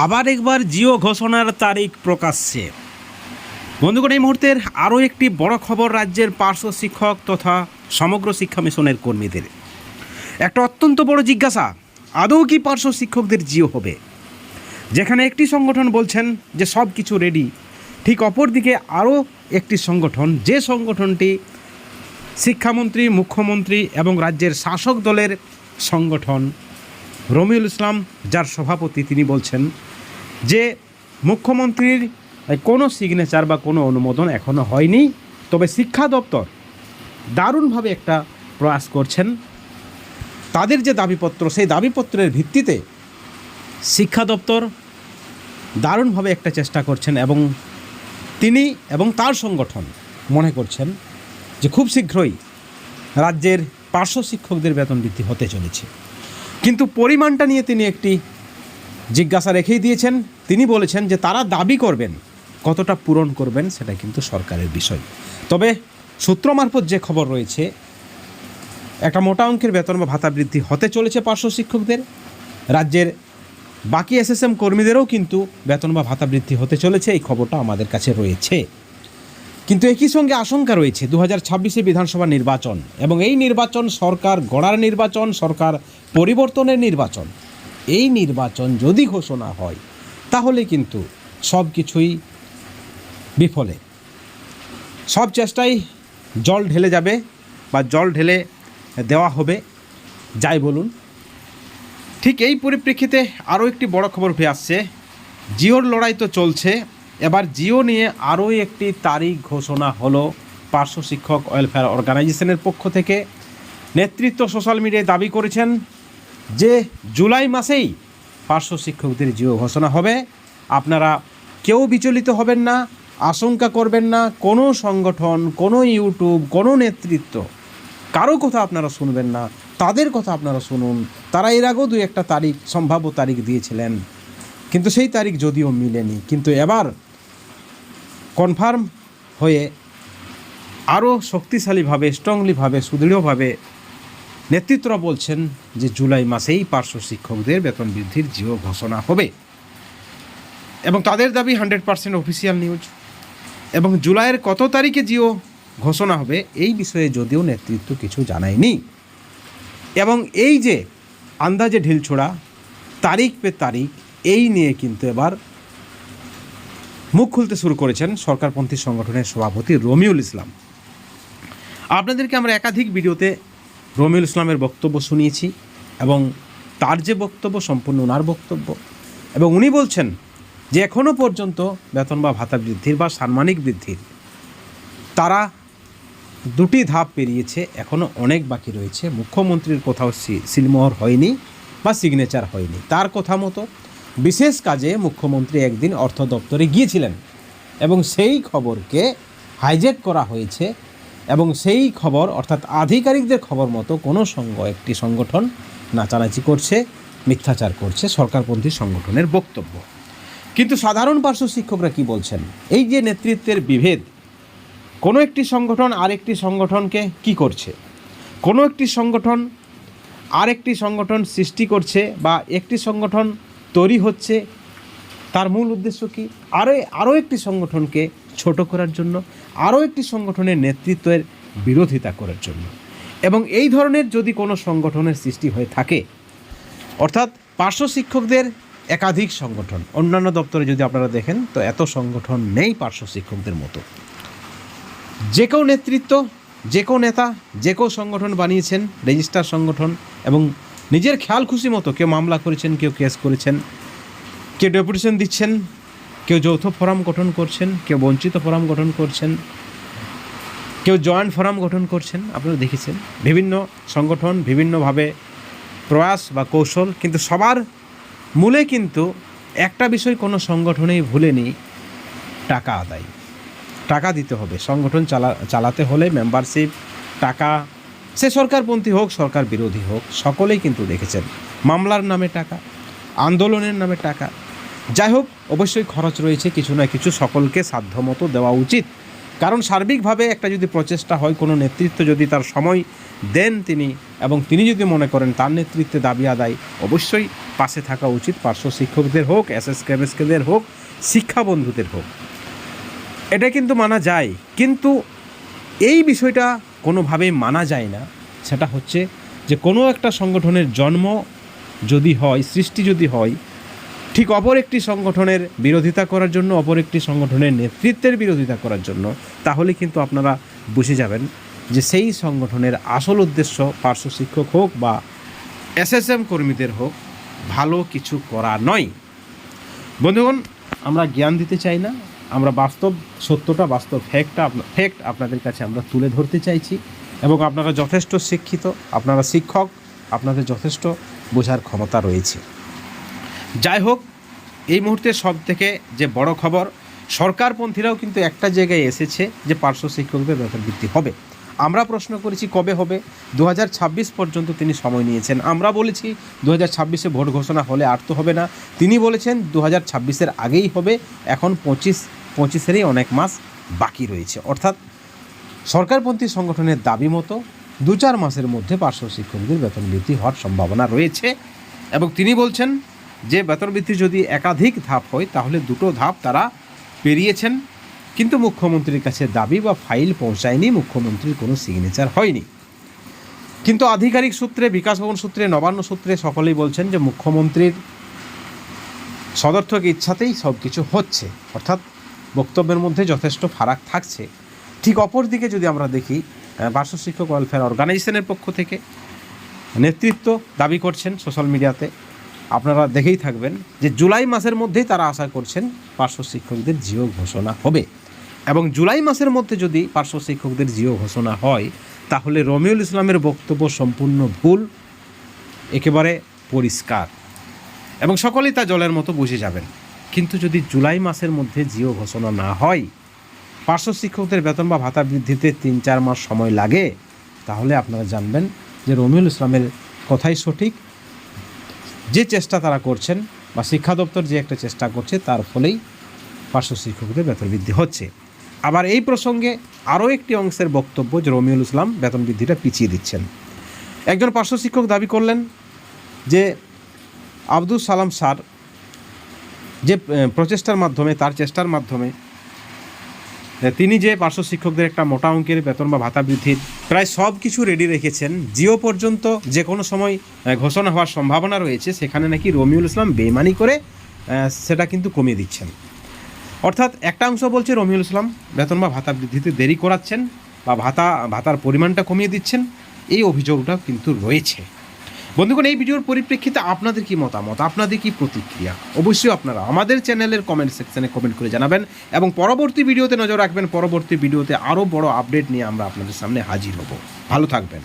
আবার একবার জিও ঘোষণার তারিখ প্রকাশ্যে। বন্ধুগণ, এই মুহূর্তের আরও একটি বড় খবর রাজ্যের পার্শ্ব শিক্ষক তথা সমগ্র শিক্ষা মিশনের কর্মীদের। একটা অত্যন্ত বড় জিজ্ঞাসা, আদৌ কি পার্শ্ব শিক্ষকদের জিও হবে? যেখানে একটি সংগঠন বলছেন যে সব কিছু রেডি, ঠিক অপরদিকে আরও একটি সংগঠন, যে সংগঠনটি শিক্ষামন্ত্রী, মুখ্যমন্ত্রী এবং রাজ্যের শাসক দলের সংগঠন রমিউল ইসলাম, যার সভাপতি, তিনি বলছেন যে মুখ্যমন্ত্রীর কোনো সিগনেচার বা কোনো অনুমোদন এখনও হয়নি, তবে শিক্ষা দপ্তর দারুণভাবে একটা প্রয়াস করছেন। তাদের যে দাবিপত্র, সেই দাবিপত্রের ভিত্তিতে শিক্ষা দপ্তর দারুণভাবে একটা চেষ্টা করছেন এবং তিনি এবং তার সংগঠন মনে করছেন যে খুব শীঘ্রই রাজ্যের পার্শ্ব শিক্ষকদের বেতন বৃদ্ধি হতে চলেছে। কিন্তু পরিমাণটা নিয়ে তিনি একটি জিজ্ঞাসা রেখেই দিয়েছেন। তিনি বলেছেন যে তারা দাবি করবেন, কতটা পূরণ করবেন সেটা কিন্তু সরকারের বিষয়। তবে সূত্র মারফত যে খবর রয়েছে, একটা মোটা অঙ্কের বেতন বা ভাতা বৃদ্ধি হতে চলেছে পার্শ্ব শিক্ষকদের। রাজ্যের বাকি এসএসএম কর্মীদেরও কিন্তু বেতন বা ভাতা বৃদ্ধি হতে চলেছে, এই খবরটা আমাদের কাছে রয়েছে। কিন্তু একই সঙ্গে আশঙ্কা রয়েছে 2026 বিধানসভা নির্বাচন, এবং এই নির্বাচন সরকার গড়ার নির্বাচন, সরকার পরিবর্তনের নির্বাচন। এই নির্বাচন যদি ঘোষণা হয় তাহলে কিন্তু সব কিছুই বিফলে, সব চেষ্টাই জল ঢেলে যাবে বা জল ঢেলে দেওয়া হবে, যাই বলুন। ঠিক এই পরিপ্রেক্ষিতে আরও একটি বড় খবর উঠে আসছে। জিওর লড়াই তো চলছে, এবার জিও নিয়ে আরও একটি তারিখ ঘোষণা হলো পার্শ্ব শিক্ষক ওয়েলফেয়ার অর্গানাইজেশনের পক্ষ থেকে। নেতৃত্ব সোশ্যাল মিডিয়ায় দাবি করেছেন যে জুলাই মাসেই পার্শ্ব শিক্ষকদের জিও ঘোষণা হবে। আপনারা কেউ বিচলিত হবেন না, আশঙ্কা করবেন না। কোনো সংগঠন, কোনো ইউটিউব, কোনো নেতৃত্ব, কারো কথা আপনারা শুনবেন না, তাদের কথা আপনারা শুনুন। তারা এর আগেও 2-1টা তারিখ, সম্ভাব্য তারিখ দিয়েছিলেন, কিন্তু সেই তারিখ যদিও মিলেনি। কিন্তু এবার কনফার্ম হয়ে আরও শক্তিশালীভাবে, স্ট্রংলিভাবে, সুদৃঢ়ভাবে নেতৃত্বরা বলছেন যে জুলাই মাসেই পার্শ্ব শিক্ষকদের বেতন বৃদ্ধির জিও ঘোষণা হবে, এবং তাদের দাবি 100% অফিসিয়াল নিউজ। এবং জুলাইয়ের কত তারিখে জিও ঘোষণা হবে এই বিষয়ে যদিও নেতৃত্ব কিছু জানায়নি। এবং এই যে আন্দাজে ঢিলছোড়া, তারিখ পে তারিখ, এই নিয়ে কিন্তু এবার মুখ খুলতে শুরু করেছেন সরকারপন্থী সংগঠনের সভাপতি রমিউল ইসলাম। আপনাদেরকে আমরা একাধিক ভিডিওতে রমিউল ইসলামের বক্তব্য শুনিয়েছি, এবং তার যে বক্তব্য সম্পূর্ণ ওনার বক্তব্য। এবং উনি বলছেন যে এখনও পর্যন্ত বেতন বা ভাতা বৃদ্ধির বা সাম্মানিক বৃদ্ধির তারা 2টি ধাপ পেরিয়েছে, এখনও অনেক বাকি রয়েছে। মুখ্যমন্ত্রীর কোথাও সিলমোহর হয়নি বা সিগনেচার হয়নি। তার কথা মতো বিশেষ কাজে মুখ্যমন্ত্রী একদিন অর্থ দপ্তরে গিয়েছিলেন, এবং সেই খবরকে হাইজ্যাক করা হয়েছে, এবং সেই খবর অর্থাৎ আধিকারিকদের খবর মতো কোনো একটি সংগঠন নাচানাচি করছে, মিথ্যাচার করছে, সরকারপন্থী সংগঠনের বক্তব্য। কিন্তু সাধারণ পার্শ্ব শিক্ষকরা কি বলছেন? এই যে নেতৃত্বের বিভেদ, কোনো একটি সংগঠন আরেকটি সংগঠনকে কি করছে, কোনো একটি সংগঠন আরেকটি সংগঠন সৃষ্টি করছে, বা একটি সংগঠন তৈরি হচ্ছে, তার মূল উদ্দেশ্য কি? আরও একটি সংগঠনকে ছোট করার জন্য, আরও একটি সংগঠনের নেতৃত্বের বিরোধিতা করার জন্য। এবং এই ধরনের যদি কোনো সংগঠনের সৃষ্টি হয়ে থাকে, অর্থাৎ পার্শ্ব শিক্ষকদের একাধিক সংগঠন, অন্যান্য দপ্তরে যদি আপনারা দেখেন তো এত সংগঠন নেই পার্শ্ব শিক্ষকদের মতো। যে কেউ নেতৃত্ব, যে কেউ নেতা, যে কেউ সংগঠন বানিয়েছেন, রেজিস্টার সংগঠন, এবং নিজের খেয়াল খুশি মতো কেউ মামলা করেছেন, কেউ কেস করেছেন, কেউ ডেপুটেশন দিচ্ছেন, কেউ যৌথ ফোরাম গঠন করছেন, কেউ বঞ্চিত ফোরাম গঠন করছেন, কেউ জয়েন্ট ফোরাম গঠন করছেন। আপনারা দেখেছেন বিভিন্ন সংগঠন বিভিন্নভাবে প্রয়াস বা কৌশল, কিন্তু সবার মূলে কিন্তু একটা বিষয় কোনো সংগঠনেই ভুলেনি, টাকা আদায়। টাকা দিতে হবে সংগঠন চালাতে হলে। মেম্বারশিপ, টাকা, সে সরকারপন্থী হোক সরকার বিরোধী হোক, সকলেই কিন্তু দেখেছেন মামলার নামে টাকা, আন্দোলনের নামে টাকা। যাই হোক, অবশ্যই খরচ রয়েছে কিছু না কিছু, সকলকে সাধ্যমতো দেওয়া উচিত। কারণ সার্বিকভাবে একটা যদি প্রচেষ্টা হয়, কোনো নেতৃত্ব যদি তার সময় দেন তিনি, এবং তিনি যদি মনে করেন তার নেতৃত্বে দাবি আদায়, অবশ্যই পাশে থাকা উচিত, পার্শ্ব শিক্ষকদের হোক, কেমএসকেদের হোক, শিক্ষা বন্ধুদের হোক। এটা কিন্তু মানা যায়, কিন্তু এই বিষয়টা কোনোভাবেই মানা যায় না। সেটা হচ্ছে যে কোনো একটা সংগঠনের জন্ম যদি হয়, সৃষ্টি যদি হয়, ঠিক অপর একটি সংগঠনের বিরোধিতা করার জন্য, অপর একটি সংগঠনের নেতৃত্বের বিরোধিতা করার জন্য, তাহলে কিন্তু আপনারা বুঝে যাবেন যে সেই সংগঠনের আসল উদ্দেশ্য পার্শ্ব শিক্ষক হোক বা এসএসএম কর্মীদের হোক ভালো কিছু করা নয়। বন্ধুগণ, আমরা জ্ঞান দিতে চাই না, আমরা বাস্তব সত্যটা, বাস্তব ফ্যাক্ট আপনাদের কাছে আমরা তুলে ধরতে চাইছি। এবং আপনারা যথেষ্ট শিক্ষিত, আপনারা শিক্ষক, আপনাদের যথেষ্ট বোঝার ক্ষমতা রয়েছে। যাই হোক, এই মুহূর্তে সব থেকে যে বড় খবর, সরকারপন্থীরাও কিন্তু একটা জায়গায় এসেছে যে পার্শ্ব শিক্ষকদের বেতন বৃদ্ধি হবে। আমরা প্রশ্ন করেছি কবে হবে, 2026 পর্যন্ত তিনি সময় নিয়েছেন। আমরা বলেছি 2026-এ ভোট ঘোষণা হলে আর তো হবে না। তিনি বলেছেন 2026-এর আগেই হবে। এখন 25-এরই অনেক মাস বাকি রয়েছে। অর্থাৎ সরকারপন্থী সংগঠনের দাবি মতো 2-4 মাসের মধ্যে পার্শ্ব শিক্ষকদের বেতন বৃদ্ধি হওয়ার সম্ভাবনা রয়েছে। এবং তিনি বলছেন যে বেতন বৃদ্ধি যদি একাধিক ধাপ হয় তাহলে 2টো ধাপ তারা পেরিয়েছেন, কিন্তু মুখ্যমন্ত্রীর কাছে দাবি বা ফাইল পৌঁছায়নি, মুখ্যমন্ত্রীর কোনো সিগনেচার হয়নি। কিন্তু আধিকারিক সূত্রে, বিকাশ ভবন সূত্রে, নবান্ন সূত্রে সকলেই বলছেন যে মুখ্যমন্ত্রীর সদর্থক ইচ্ছাতেই সব কিছু হচ্ছে, অর্থাৎ বক্তব্যের মধ্যে যথেষ্ট ফারাক থাকছে। ঠিক অপর দিকে যদি আমরা দেখি, পার্শ্ব শিক্ষক ওয়েলফেয়ার অর্গানাইজেশনের পক্ষ থেকে নেতৃত্ব দাবি করছেন সোশ্যাল মিডিয়াতে, আপনারা দেখেই থাকবেন যে জুলাই মাসের মধ্যেই তারা আশা করছেন পার্শ্ব শিক্ষকদের জিও ঘোষণা হবে। এবং জুলাই মাসের মধ্যে যদি পার্শ্ব শিক্ষকদের জিও ঘোষণা হয় তাহলে রমিউল ইসলামের বক্তব্য সম্পূর্ণ ভুল, একেবারে পরিষ্কার, এবং সকলেই তা জলের মতো বুঝে যাবেন। কিন্তু যদি জুলাই মাসের মধ্যে জিও ঘোষণা না হয়, পার্শ্ব শিক্ষকদের বেতন বা ভাতা বৃদ্ধিতে 3-4 মাস সময় লাগে, তাহলে আপনারা জানবেন যে রমিউল ইসলামের কথাই সঠিক। যে চেষ্টা তারা করছেন বা শিক্ষা দপ্তর যে একটা চেষ্টা করছে, তার ফলেই পার্শ্ব শিক্ষকদের বেতন বৃদ্ধি হচ্ছে। আবার এই প্রসঙ্গে আরও একটি অংশের বক্তব্য যে রমিউল ইসলাম বেতন বৃদ্ধিটা পিছিয়ে দিচ্ছেন। একজন পার্শ্ব শিক্ষক দাবি করলেন যে আব্দুল সালাম স্যার যে প্রচেষ্টার মাধ্যমে, তার চেষ্টার মাধ্যমে তিনি যে পার্শ্ব শিক্ষকদের একটা মোটা অঙ্কের বেতন বা ভাতা বৃদ্ধির প্রায় সব কিছু রেডি রেখেছেন, জিও পর্যন্ত যে কোনো সময় ঘোষণা হওয়ার সম্ভাবনা রয়েছে, সেখানে নাকি রমিউল ইসলাম বেইমানি করে সেটা কিন্তু কমিয়ে দিচ্ছেন। অর্থাৎ একটা অংশ বলছে রমিউল ইসলাম বেতন বা ভাতা বৃদ্ধিতে দেরি করাচ্ছেন বা ভাতার পরিমাণটা কমিয়ে দিচ্ছেন, এই অভিযোগটাও কিন্তু রয়েছে। বন্ধুগণ, এই ভিডিওর পরিপ্রেক্ষিতে আপনাদের কি মতামত, আপনাদের কি প্রতিক্রিয়া, অবশ্যই আপনারা আমাদের চ্যানেলের কমেন্ট সেকশনে কমেন্ট করে জানাবেন। এবং পরবর্তী ভিডিওতে নজর রাখবেন, পরবর্তী ভিডিওতে আরও বড় আপডেট নিয়ে আমরা আপনাদের সামনে হাজির হব। ভালো থাকবেন।